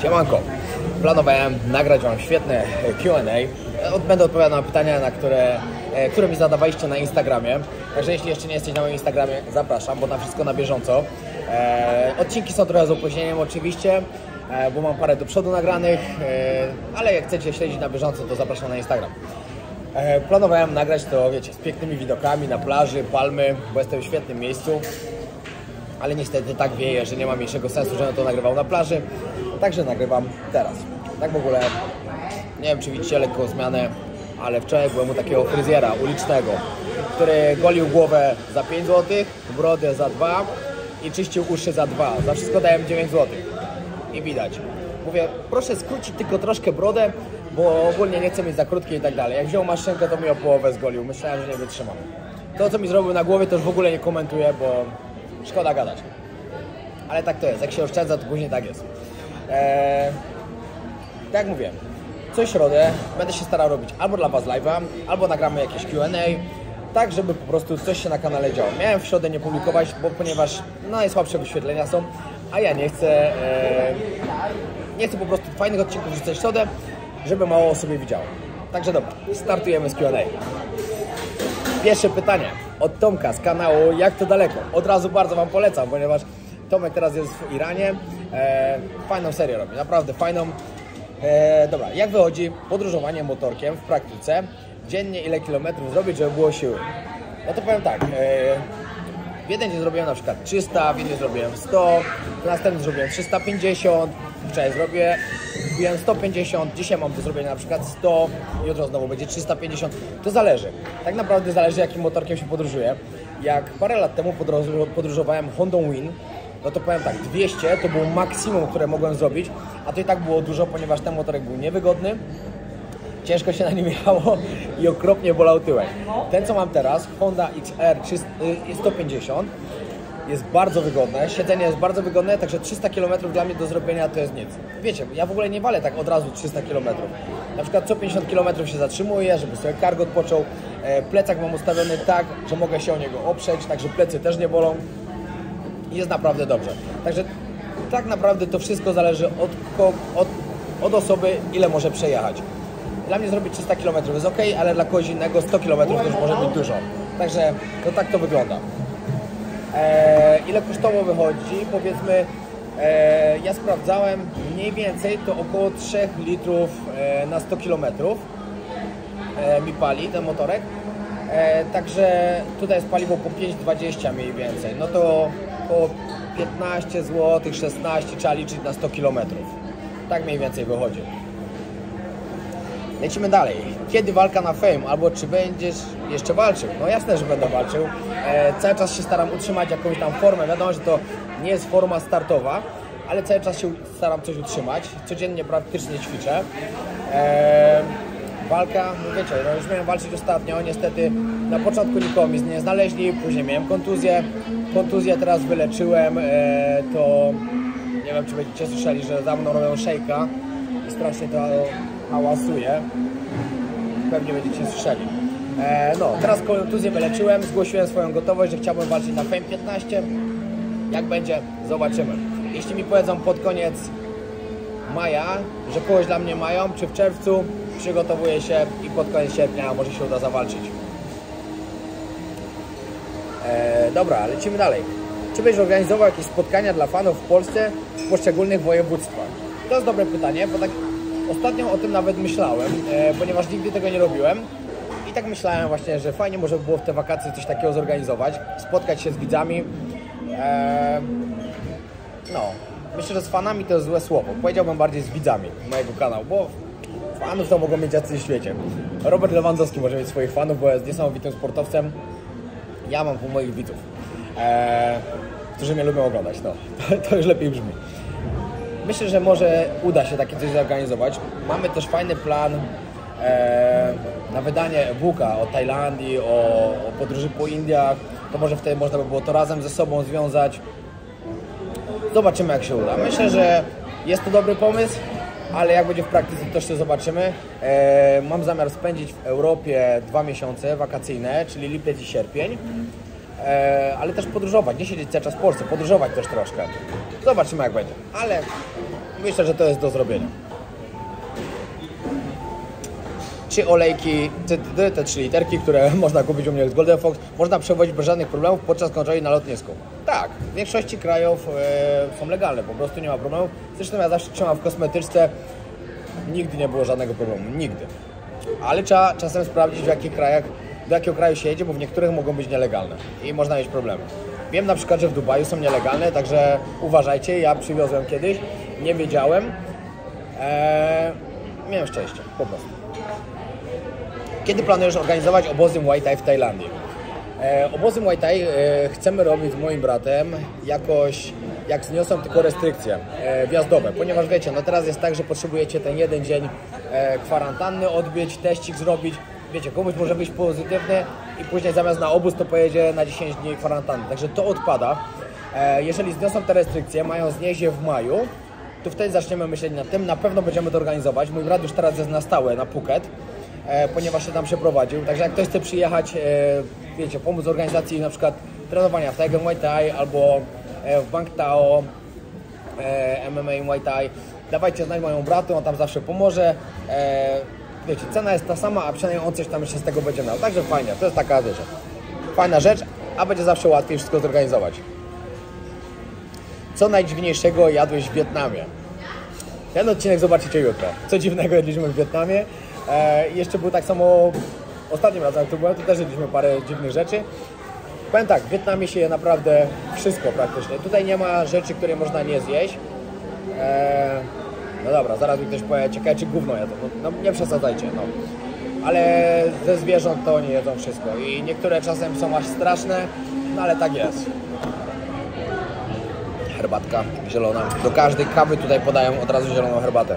Siemanko, planowałem nagrać Wam świetne Q&A. Będę odpowiadał na pytania, które mi zadawaliście na Instagramie. Także jeśli jeszcze nie jesteś na moim Instagramie, zapraszam, bo tam wszystko na bieżąco. Odcinki są trochę z opóźnieniem oczywiście, bo mam parę do przodu nagranych, ale jak chcecie śledzić na bieżąco, to zapraszam na Instagram. Planowałem nagrać to, wiecie, z pięknymi widokami na plaży, palmy, bo jestem w świetnym miejscu. Ale niestety tak wieje, że nie ma mniejszego sensu, żebym to nagrywał na plaży. Także nagrywam teraz. Tak w ogóle, nie wiem czy widzicie lekką zmianę, ale wczoraj byłem u takiego fryzjera ulicznego, który golił głowę za 5 zł, brodę za 2 i czyścił uszy za 2. Za wszystko dałem 9 zł. I widać. Mówię, proszę skrócić tylko troszkę brodę, bo ogólnie nie chcę mieć za krótkiej i tak dalej. Jak wziął maszynkę, to mi o połowę zgolił. Myślałem, że nie wytrzymam. To, co mi zrobił na głowie, to już w ogóle nie komentuję, bo szkoda gadać. Ale tak to jest. Jak się oszczędza, to później tak jest. Tak jak mówię, co środę będę się starał robić albo dla Was live'a, albo nagramy jakieś Q&A, tak żeby po prostu coś się na kanale działo. Miałem w środę nie publikować, ponieważ najsłabsze wyświetlenia są, a ja nie chcę po prostu fajnych odcinków wrzucać w środę, żeby mało osób je widziało. Także dobra, startujemy z Q&A. Pierwsze pytanie od Tomka z kanału Jak to daleko? Od razu bardzo Wam polecam, ponieważ Tomek teraz jest w Iranie. Fajną serię robi, naprawdę fajną. Dobra, jak wychodzi podróżowanie motorkiem w praktyce? Dziennie ile kilometrów zrobić, żeby było siły? No to powiem tak, w jeden dzień zrobiłem na przykład 300, w inny zrobiłem 100, w następnym zrobiłem 350, wczoraj zrobiłem 150, dzisiaj mam do zrobienia na przykład 100, jutro znowu będzie 350, to zależy. Tak naprawdę zależy, jakim motorkiem się podróżuje. Jak parę lat temu podróżowałem Hondą Win, no to powiem tak, 200 to było maksimum, które mogłem zrobić, a to i tak było dużo, ponieważ ten motorek był niewygodny, ciężko się na nim jechało i okropnie bolał tyłek. Ten, co mam teraz, Honda XR 150, jest bardzo wygodne, siedzenie jest bardzo wygodne, także 300 km dla mnie do zrobienia to jest nic. Wiecie, ja w ogóle nie walę tak od razu 300 km. Na przykład co 50 km się zatrzymuję, żeby sobie cargo odpoczął. Plecak mam ustawiony tak, że mogę się o niego oprzeć, także plecy też nie bolą. I jest naprawdę dobrze. Także tak naprawdę to wszystko zależy od osoby, ile może przejechać. Dla mnie zrobić 300 km jest ok, ale dla kogoś innego 100 km to już może być dużo. Także to tak to wygląda. Ile kosztowo wychodzi? Powiedzmy, ja sprawdzałem, mniej więcej to około 3 litrów na 100 km mi pali ten motorek. Także tutaj jest paliwo po 5,20 mniej więcej. No to około 15 zł, 16 trzeba liczyć na 100 km. Tak mniej więcej wychodzi. Lecimy dalej. Kiedy walka na Fame? Albo czy będziesz jeszcze walczył? No jasne, że będę walczył. Cały czas się staram utrzymać jakąś tam formę. Wiadomo, że to nie jest forma startowa, ale cały czas się staram coś utrzymać. Codziennie praktycznie ćwiczę. Walka, no wiecie, no już miałem walczyć ostatnio. Niestety na początku nikogo mi nie znaleźli, później miałem kontuzję. Kontuzję teraz wyleczyłem. To nie wiem, czy będziecie słyszeli, że za mną robią szejka i strasznie to hałasuje. Pewnie będziecie słyszeli. No, teraz kontuzję wyleczyłem, zgłosiłem swoją gotowość, że chciałbym walczyć na Fame 15. Jak będzie, zobaczymy. Jeśli mi powiedzą pod koniec maja, że kogoś dla mnie mają, czy w czerwcu, przygotowuję się i pod koniec sierpnia może się uda zawalczyć. Dobra, lecimy dalej. Czy byś organizował jakieś spotkania dla fanów w Polsce w poszczególnych województwach? To jest dobre pytanie, bo tak ostatnio o tym nawet myślałem, ponieważ nigdy tego nie robiłem. I tak myślałem właśnie, że fajnie może by było w te wakacje coś takiego zorganizować, spotkać się z widzami. No, myślę, że z fanami to jest złe słowo. Powiedziałbym bardziej z widzami mojego kanału, bo fanów to mogą mieć jacyś w świecie. Robert Lewandowski może mieć swoich fanów, bo jest niesamowitym sportowcem. Ja mam pół moich widzów, którzy mnie lubią oglądać. No, to już lepiej brzmi. Myślę, że może uda się takie coś zorganizować. Mamy też fajny plan na wydanie e-booka o Tajlandii, o podróży po Indiach. To może wtedy można by było to razem ze sobą związać. Zobaczymy, jak się uda. Myślę, że jest to dobry pomysł, ale jak będzie w praktyce, to jeszcze zobaczymy. Mam zamiar spędzić w Europie 2 miesiące wakacyjne, czyli lipiec i sierpień. Ale też podróżować, nie siedzieć cały czas w Polsce, podróżować też troszkę. Zobaczymy, jak będzie. Ale Myślę, że to jest do zrobienia. 3 olejki, te 3 literki, które można kupić u mnie z Golden Fox, można przewozić bez żadnych problemów podczas kontroli na lotnisku. Tak, w większości krajów są legalne, po prostu nie ma problemu. Zresztą ja zawsze trzymam w kosmetyczce, nigdy nie było żadnego problemu, nigdy. Ale trzeba czasem sprawdzić, w jakich krajach, do jakiego kraju się jedzie, bo w niektórych mogą być nielegalne i można mieć problemy. Wiem na przykład, że w Dubaju są nielegalne, także uważajcie, ja przywiozłem kiedyś, nie wiedziałem, miałem szczęście, po prostu. Kiedy planujesz organizować obozy Muay Thai w Tajlandii? Obozy Muay Thai chcemy robić z moim bratem jakoś, jak zniosą tylko restrykcje wjazdowe, ponieważ wiecie, no teraz jest tak, że potrzebujecie ten jeden dzień kwarantanny odbyć, teścik zrobić, wiecie, komuś może być pozytywny i później zamiast na obóz to pojedzie na 10 dni kwarantanny, także to odpada. Jeżeli zniosą te restrykcje, mają znieść je w maju, to wtedy zaczniemy myśleć nad tym, na pewno będziemy to organizować. Mój brat już teraz jest na stałe na Phuket, ponieważ się tam przeprowadził, także jak ktoś chce przyjechać, wiecie, pomóc w organizacji na przykład trenowania w Tiger Muay Thai albo w Bang Tao, MMA Muay Thai, dawajcie znać mojemu bratu, on tam zawsze pomoże. Wiecie, cena jest ta sama, a przynajmniej on coś tam jeszcze z tego będzie miał, także fajnie, to jest taka, wiecie, fajna rzecz, a będzie zawsze łatwiej wszystko zorganizować. Co najdziwniejszego jadłeś w Wietnamie? Ten odcinek zobaczycie jutro. Co dziwnego jedliśmy w Wietnamie. Jeszcze był tak samo ostatnim razem, jak tu byłem, to też jedliśmy parę dziwnych rzeczy. Powiem tak, w Wietnamie się je naprawdę wszystko praktycznie. Tutaj nie ma rzeczy, które można nie zjeść. No dobra, zaraz mi ktoś powie, ciekawe czy gówno jedzą. No nie przesadzajcie, no. Ale ze zwierząt to nie jedzą wszystko. I niektóre czasem są aż straszne, no ale tak jest. Herbatka zielona. Do każdej kawy tutaj podają od razu zieloną herbatę.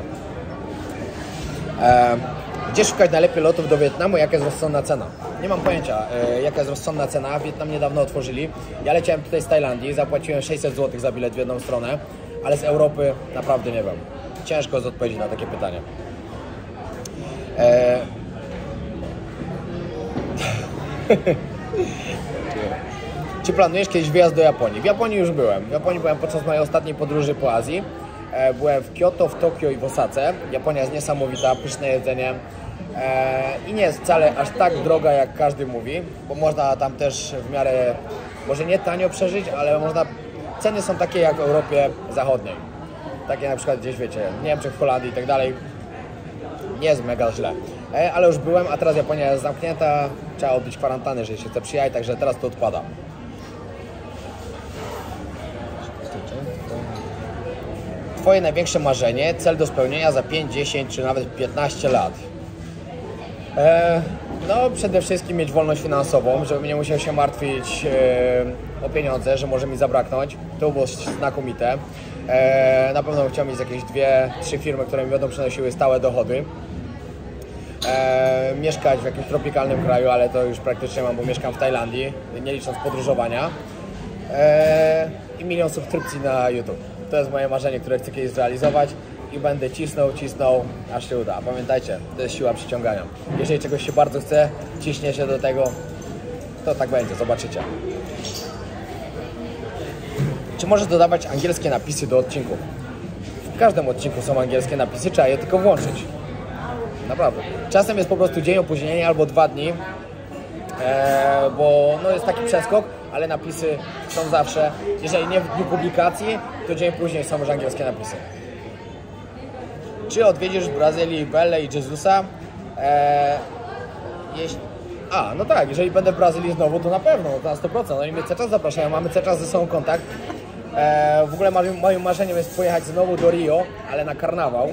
Gdzie szukać najlepiej lotów do Wietnamu? Jaka jest rozsądna cena? Nie mam pojęcia, jaka jest rozsądna cena. Wietnam niedawno otworzyli. Ja leciałem tutaj z Tajlandii, zapłaciłem 600 zł za bilet w jedną stronę, ale z Europy naprawdę nie wiem. Ciężko jest odpowiedzieć na takie pytanie. Czy planujesz kiedyś wyjazd do Japonii? W Japonii już byłem. W Japonii byłem podczas mojej ostatniej podróży po Azji. Byłem w Kyoto, w Tokio i w Osace. Japonia jest niesamowita, pyszne jedzenie i nie jest wcale aż tak droga, jak każdy mówi, bo można tam też w miarę, może nie tanio przeżyć, ale można, ceny są takie jak w Europie Zachodniej. Takie na przykład gdzieś, wiecie, w Niemczech, w Holandii i tak dalej. Nie jest mega źle. Ale już byłem, a teraz Japonia jest zamknięta, trzeba odbyć kwarantannę, jeżeli się chce przyjechać, także teraz to odpada. Twoje największe marzenie, cel do spełnienia za 5, 10 czy nawet 15 lat? No przede wszystkim mieć wolność finansową, żebym nie musiał się martwić o pieniądze, że może mi zabraknąć. To było znakomite. Na pewno chciał mieć jakieś 2-3 firmy, które mi będą przynosiły stałe dochody. Mieszkać w jakimś tropikalnym kraju, ale to już praktycznie mam, bo mieszkam w Tajlandii, nie licząc podróżowania. I 1 000 000 subskrypcji na YouTube. To jest moje marzenie, które chcę kiedyś zrealizować i będę cisnął, aż się uda. A pamiętajcie, to jest siła przyciągania. Jeżeli czegoś się bardzo chce, ciśnie się do tego, to tak będzie, zobaczycie. Czy możesz dodawać angielskie napisy do odcinków? W każdym odcinku są angielskie napisy, trzeba je tylko włączyć. Naprawdę. Czasem jest po prostu dzień opóźnienia albo 2 dni, bo no jest taki przeskok, ale napisy są zawsze, jeżeli nie w dniu publikacji, to dzień później są już angielskie napisy. Czy odwiedzisz w Brazylii Belle i Jezusa? No tak, jeżeli będę w Brazylii znowu, to na pewno, to na 100%. No i mnie cały czas zapraszają, mamy cały czas ze sobą kontakt. W ogóle moim marzeniem jest pojechać znowu do Rio, ale na karnawał.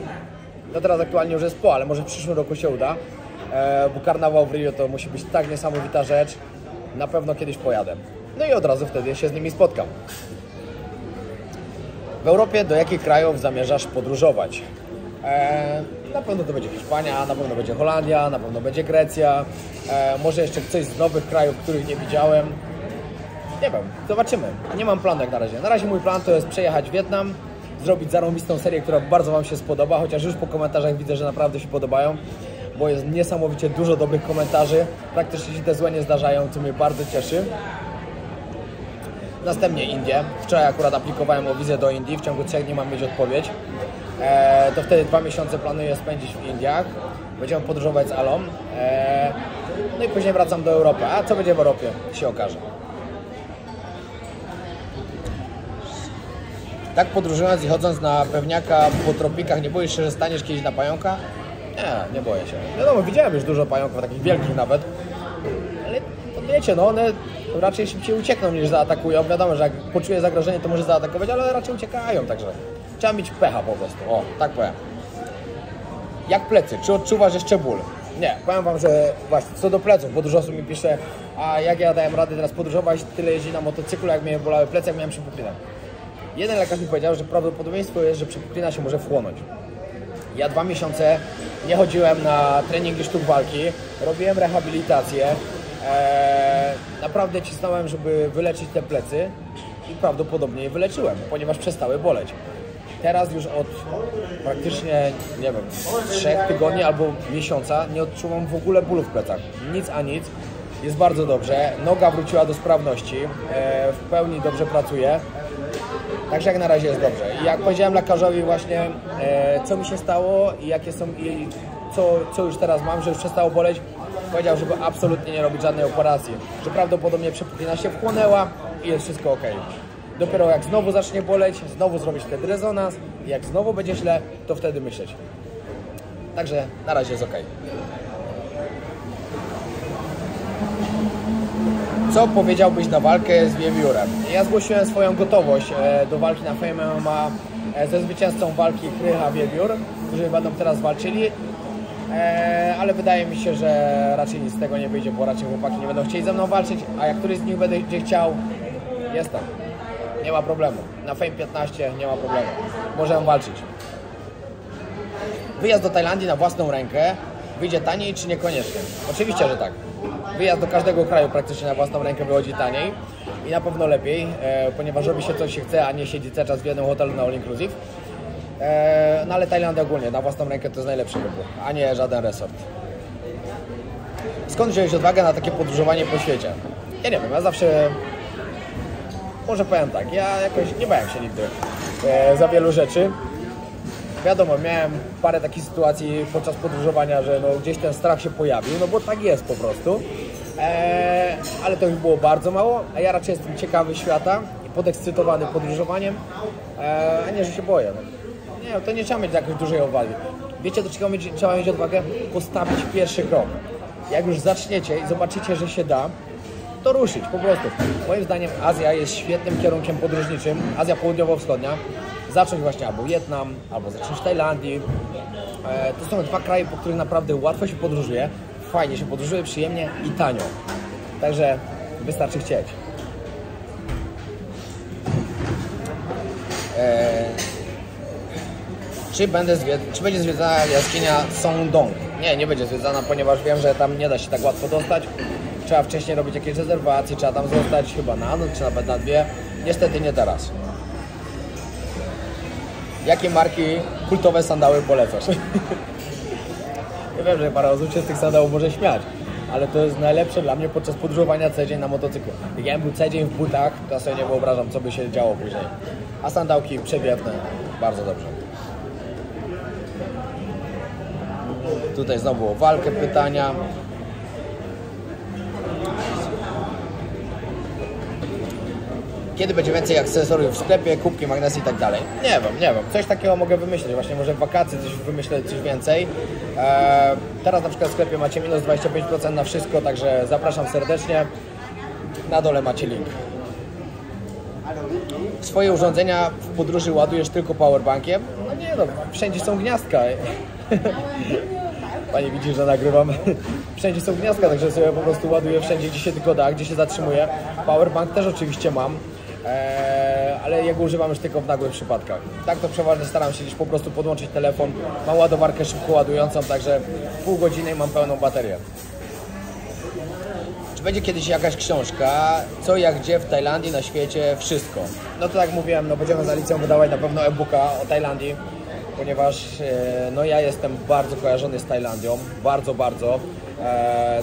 No teraz aktualnie już jest ale może w przyszłym roku się uda. Bo karnawał w Rio to musi być tak niesamowita rzecz. Na pewno kiedyś pojadę. No i od razu wtedy się z nimi spotkam. W Europie do jakich krajów zamierzasz podróżować? Na pewno to będzie Hiszpania, na pewno będzie Holandia, na pewno będzie Grecja. Może jeszcze coś z nowych krajów, których nie widziałem. Nie wiem, zobaczymy. Nie mam planu jak na razie. Na razie mój plan to jest przejechać Wietnam, zrobić zarąbistą serię, która bardzo Wam się spodoba, chociaż już po komentarzach widzę, że naprawdę się podobają, bo jest niesamowicie dużo dobrych komentarzy. Praktycznie się te złe nie zdarzają, co mnie bardzo cieszy. Następnie Indie. Wczoraj akurat aplikowałem o wizę do Indii, w ciągu 3 dni mam mieć odpowiedź. to wtedy 2 miesiące planuję spędzić w Indiach. Będziemy podróżować z Alą. No i później wracam do Europy. A co będzie w Europie, się okaże. Tak podróżując i chodząc na pewniaka po tropikach, nie boisz się, że staniesz kiedyś na pająka? Nie boję się. Wiadomo, widziałem już dużo pająków, takich wielkich nawet. Ale to wiecie, no one raczej szybciej uciekną niż zaatakują. Wiadomo, że jak poczuje zagrożenie, to może zaatakować, ale raczej uciekają, także trzeba mieć pecha po prostu. O, tak powiem. Jak plecy? Czy odczuwasz jeszcze ból? Nie, powiem wam, że właśnie co do pleców, bo dużo osób mi pisze, a jak ja dałem radę teraz podróżować, tyle jeździ na motocyklu, jak mnie bolały plecy, jak miałem przepuklinę. Jeden lekarz mi powiedział, że prawdopodobieństwo jest, że przepuklina się może wchłonąć. Ja 2 miesiące nie chodziłem na treningi sztuk walki, robiłem rehabilitację, naprawdę cisnąłem, żeby wyleczyć te plecy i prawdopodobnie je wyleczyłem, ponieważ przestały boleć. Teraz już od praktycznie, nie wiem, 3 tygodni albo miesiąca nie odczuwam w ogóle bólu w plecach. Nic a nic. Jest bardzo dobrze. Noga wróciła do sprawności. W pełni dobrze pracuje. Także jak na razie jest dobrze. I jak powiedziałem lekarzowi właśnie, co mi się stało i jakie są, i co już teraz mam, że już przestało boleć, powiedział, żeby absolutnie nie robić żadnej operacji. Że prawdopodobnie przepuklina się wchłonęła i jest wszystko ok. Dopiero jak znowu zacznie boleć, znowu zrobić wtedy rezonans i jak znowu będzie źle, to wtedy myśleć. Także na razie jest ok. Co powiedziałbyś na walkę z Wiewiórem? Ja zgłosiłem swoją gotowość do walki na Fame MMA ze zwycięzcą walki Krycha Wiewiór, którzy będą teraz walczyli. Ale wydaje mi się, że raczej nic z tego nie wyjdzie, bo raczej chłopaki nie będą chcieli ze mną walczyć, a jak któryś z nich będzie chciał, jestem. Nie ma problemu. Na Fame 15 nie ma problemu. Możemy walczyć. Wyjazd do Tajlandii na własną rękę wyjdzie taniej czy niekoniecznie? Oczywiście, że tak. Wyjazd do każdego kraju praktycznie na własną rękę wychodzi taniej i na pewno lepiej, ponieważ robi się coś się chce, a nie siedzi cały czas w jednym hotelu na all inclusive. No ale Tajlandia ogólnie na własną rękę to jest najlepszy wybór, a nie żaden resort. Skąd wziąłeś odwagę na takie podróżowanie po świecie? Ja nie wiem, ja zawsze... Może powiem tak, ja jakoś nie bałem się nigdy za wielu rzeczy. Wiadomo, miałem parę takich sytuacji podczas podróżowania, że no, gdzieś ten strach się pojawił, no bo tak jest po prostu. Ale to już było bardzo mało, a ja raczej jestem ciekawy świata i podekscytowany podróżowaniem, a nie, że się boję. No. Nie, to nie trzeba mieć jakoś dużej odwagi. Wiecie, do czego trzeba mieć odwagę? Postawić pierwszy krok. Jak już zaczniecie i zobaczycie, że się da, to ruszyć, po prostu. Moim zdaniem Azja jest świetnym kierunkiem podróżniczym, Azja Południowo-Wschodnia. Zacząć właśnie albo Wietnam, albo zacząć w Tajlandii. To są 2 kraje, po których naprawdę łatwo się podróżuje, fajnie się podróżuje, przyjemnie i tanio. Także wystarczy chcieć. Czy będzie zwiedzana jaskinia Songdong? Nie będzie zwiedzana, ponieważ wiem, że tam nie da się tak łatwo dostać. Trzeba wcześniej robić jakieś rezerwacje, trzeba tam zostać chyba na noc, czy nawet na 2. Niestety nie teraz. Jakie marki kultowe sandały polecasz? Ja wiem, że parę osób się z tych sandałów może śmiać, ale to jest najlepsze dla mnie podczas podróżowania co dzień na motocyklu. Jak ja był co dzień w butach, to ja sobie nie wyobrażam, co by się działo później. A sandałki przewiewne, bardzo dobrze. Tutaj znowu o walkę pytania. Kiedy będzie więcej akcesoriów w sklepie, kubki, magnesy i tak dalej? Nie wiem. Coś takiego mogę wymyślić. Właśnie może w wakacje wymyślę coś więcej. Teraz na przykład w sklepie macie minus 25% na wszystko, także zapraszam serdecznie. Na dole macie link. Swoje urządzenia w podróży ładujesz tylko powerbankiem? No nie no, wszędzie są gniazdka. Pani widzi, że nagrywam. Wszędzie są gniazdka, także sobie po prostu ładuję wszędzie, gdzie się tylko da, gdzie się zatrzymuję. Powerbank też oczywiście mam, ale jego używam już tylko w nagłych przypadkach. Tak to przeważnie staram się gdzieś po prostu podłączyć telefon. Mam ładowarkę szybko ładującą, także pół godziny i mam pełną baterię. Czy będzie kiedyś jakaś książka, co jak gdzie w Tajlandii, na świecie, wszystko? No to jak mówiłem, no będziemy z Alicją wydawać na pewno e-booka o Tajlandii, ponieważ no ja jestem bardzo kojarzony z Tajlandią, bardzo.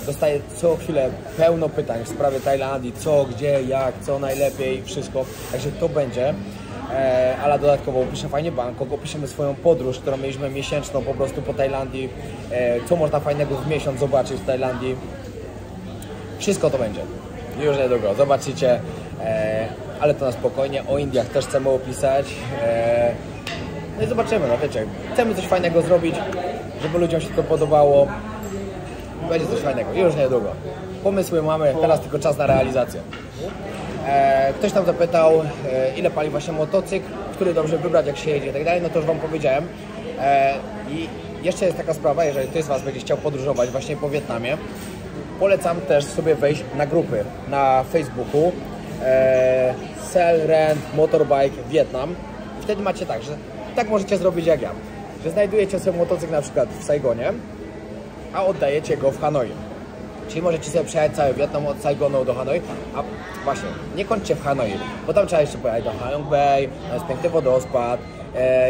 Dostaję co chwilę pełno pytań w sprawie Tajlandii, co, gdzie, jak, co najlepiej, wszystko, także to będzie. ale dodatkowo opiszę fajnie Bangkok, opiszemy swoją podróż, którą mieliśmy miesięczną po prostu po Tajlandii, co można fajnego w miesiąc zobaczyć w Tajlandii. Wszystko to będzie. Już niedługo, zobaczycie, ale to na spokojnie. O Indiach też chcemy opisać. No i zobaczymy, no wiecie, chcemy coś fajnego zrobić, żeby ludziom się to podobało. Będzie coś fajnego, już niedługo. Pomysły mamy, teraz tylko czas na realizację. Ktoś tam zapytał, ile pali właśnie motocykl, który dobrze wybrać, jak się jedzie i tak dalej, no to już Wam powiedziałem. I jeszcze jest taka sprawa, jeżeli ktoś z Was będzie chciał podróżować właśnie po Wietnamie, polecam też sobie wejść na grupy na Facebooku Sell, Rent, Motorbike Vietnam. Wtedy macie tak, że tak możecie zrobić jak ja, że znajdujecie sobie motocykl na przykład w Saigonie, a oddajecie go w Hanoi. Czyli możecie sobie przejechać cały Wietnam od Saigonu do Hanoi, a właśnie, nie kończcie w Hanoi, bo tam trzeba jeszcze pojechać do Halong Bay, tam jest piękny wodospad,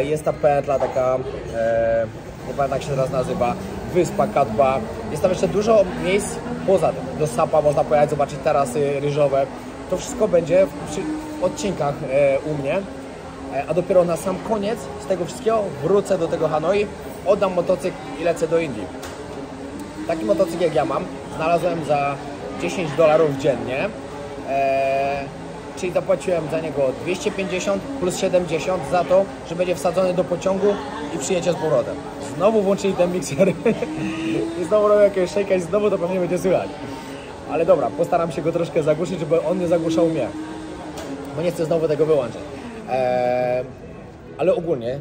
jest ta pętla taka, nie pamiętam jak się teraz nazywa, wyspa Cat Ba, jest tam jeszcze dużo miejsc poza tym, do Sapa można pojechać, zobaczyć tarasy ryżowe, to wszystko będzie w odcinkach u mnie, a dopiero na sam koniec z tego wszystkiego wrócę do tego Hanoi, oddam motocykl i lecę do Indii. Taki motocykl jak ja mam, znalazłem za $10 dziennie, czyli zapłaciłem za niego 250 plus 70 za to, że będzie wsadzony do pociągu i przyjedzie z powrotem. Znowu włączyli ten mikser i znowu robię jakiegoś shake'a i znowu to pewnie będzie słychać. Ale dobra, postaram się go troszkę zagłuszyć, żeby on nie zagłuszał mnie, bo nie chcę znowu tego wyłączyć. Ale ogólnie,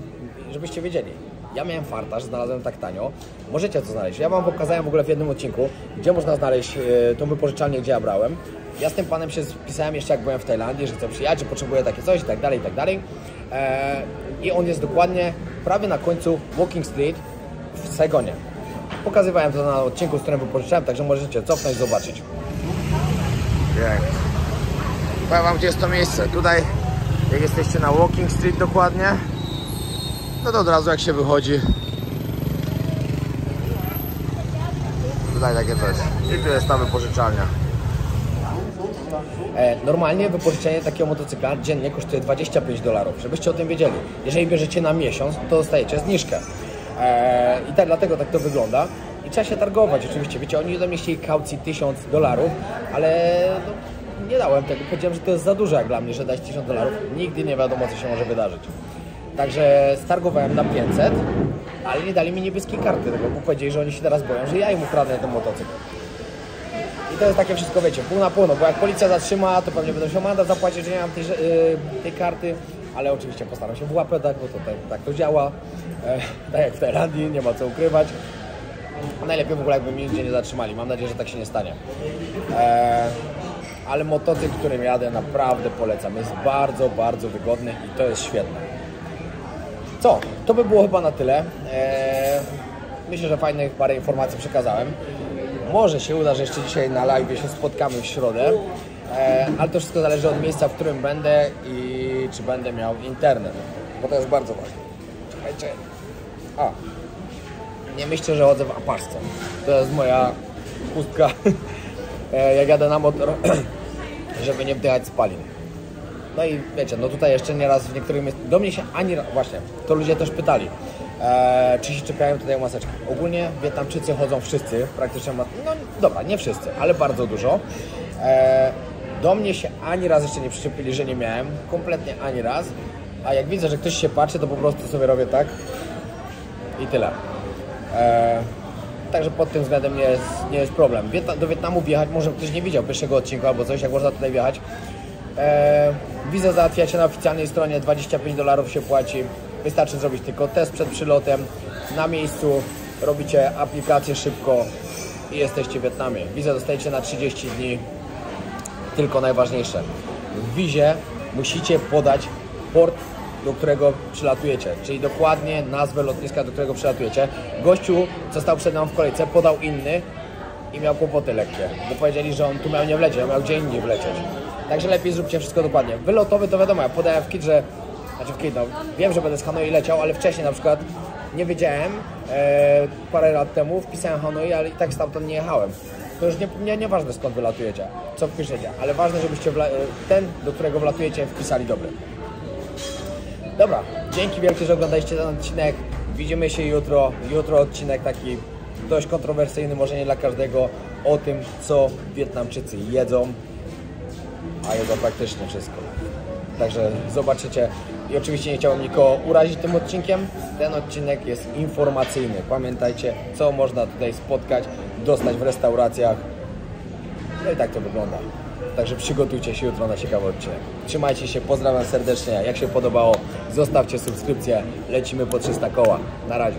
żebyście wiedzieli, ja miałem farta, że znalazłem tak tanio. Możecie to znaleźć. Ja Wam pokazałem w ogóle w jednym odcinku, gdzie można znaleźć tą wypożyczalnię, gdzie ja brałem. Ja z tym panem się spisałem jeszcze jak byłem w Tajlandii, że chcę przyjechać, że potrzebuję takie coś i tak dalej, i tak dalej. I on jest dokładnie prawie na końcu Walking Street w Saigonie. Pokazywałem to na odcinku, z którym wypożyczałem, także możecie cofnąć, zobaczyć. Powiem Wam, gdzie jest to miejsce. Tutaj, jak jesteście na Walking Street dokładnie, no to od razu jak się wychodzi, tutaj takie coś. I tu jest ta wypożyczalnia. Normalnie wypożyczenie takiego motocykla dziennie kosztuje $25, żebyście o tym wiedzieli. Jeżeli bierzecie na miesiąc, to dostajecie zniżkę. I tak, dlatego tak to wygląda. I trzeba się targować oczywiście. Wiecie, oni zamieścili kaucji $1000, ale no, nie dałem tego. Powiedziałem, że to jest za dużo jak dla mnie, że dać $1000. Nigdy nie wiadomo, co się może wydarzyć. Także stargowałem na 500, ale nie dali mi niebieskiej karty tego, bo powiedzieli, że oni się teraz boją, że ja im ukradnę ten motocykl. I to jest takie wszystko, wiecie, pół na pół, no bo jak policja zatrzyma, to pewnie będą się mandat zapłacić, że nie mam tej karty, ale oczywiście postaram się w łapę dać, bo to tak to działa, tak jak w Tajlandii, nie ma co ukrywać. A najlepiej w ogóle jakby mnie nigdzie nie zatrzymali, mam nadzieję, że tak się nie stanie. Ale motocykl, którym jadę, naprawdę polecam, jest bardzo, bardzo wygodny i to jest świetne. Co? To by było chyba na tyle. Myślę, że fajnych parę informacji przekazałem. Może się uda, że jeszcze dzisiaj na live się spotkamy w środę, ale to wszystko zależy od miejsca, w którym będę i czy będę miał internet, bo to jest bardzo ważne. Czekajcie. Nie myślę, że chodzę w apaszce. To jest moja pustka, jak jadę na motor, żeby nie wdychać spalin. No i wiecie, no tutaj jeszcze nieraz w niektórych miejscach, do mnie się ani raz, właśnie, to ludzie też pytali, czy się czepiają tutaj maseczki. Ogólnie Wietnamczycy chodzą wszyscy, praktycznie, no dobra, nie wszyscy, ale bardzo dużo. Do mnie się ani raz jeszcze nie przyczepili, że nie miałem, kompletnie ani raz, a jak widzę, że ktoś się patrzy, to po prostu sobie robię tak i tyle. Także pod tym względem nie jest problem. Do Wietnamu wjechać, może ktoś nie widział pierwszego odcinka albo coś, jak można tutaj wjechać. Wizę załatwiacie na oficjalnej stronie, $25 się płaci. Wystarczy zrobić tylko test przed przylotem. Na miejscu robicie aplikację szybko i jesteście w Wietnamie. Wizę dostajecie na 30 dni. Tylko najważniejsze. W wizie musicie podać port, do którego przylatujecie, czyli dokładnie nazwę lotniska, do którego przylatujecie. Gościu, co stał przed nami w kolejce, podał inny i miał kłopoty lekkie, bo powiedzieli, że on tu miał nie wlecieć, on miał gdzie indziej wlecieć. Także lepiej zróbcie wszystko dokładnie. Wylotowy to wiadomo, ja podałem w KIT, że... Znaczy w KIT, no, wiem, że będę z Hanoi leciał, ale wcześniej na przykład nie wiedziałem, parę lat temu wpisałem Hanoi, ale i tak stamtąd nie jechałem. To już nieważne skąd wylatujecie, co wpiszecie, ale ważne, żebyście ten, do którego wlatujecie, wpisali dobry. Dobra, dzięki wielkie, że oglądaliście ten odcinek. Widzimy się jutro. Jutro odcinek taki dość kontrowersyjny, może nie dla każdego, o tym, co Wietnamczycy jedzą, a jedzą praktycznie wszystko. Także zobaczycie. I oczywiście nie chciałem nikogo urazić tym odcinkiem. Ten odcinek jest informacyjny. Pamiętajcie, co można tutaj spotkać, dostać w restauracjach. No i tak to wygląda. Także przygotujcie się jutro na ciekawy odcinek. Trzymajcie się, pozdrawiam serdecznie. Jak się podobało, zostawcie subskrypcję. Lecimy po 300 koła. Na razie.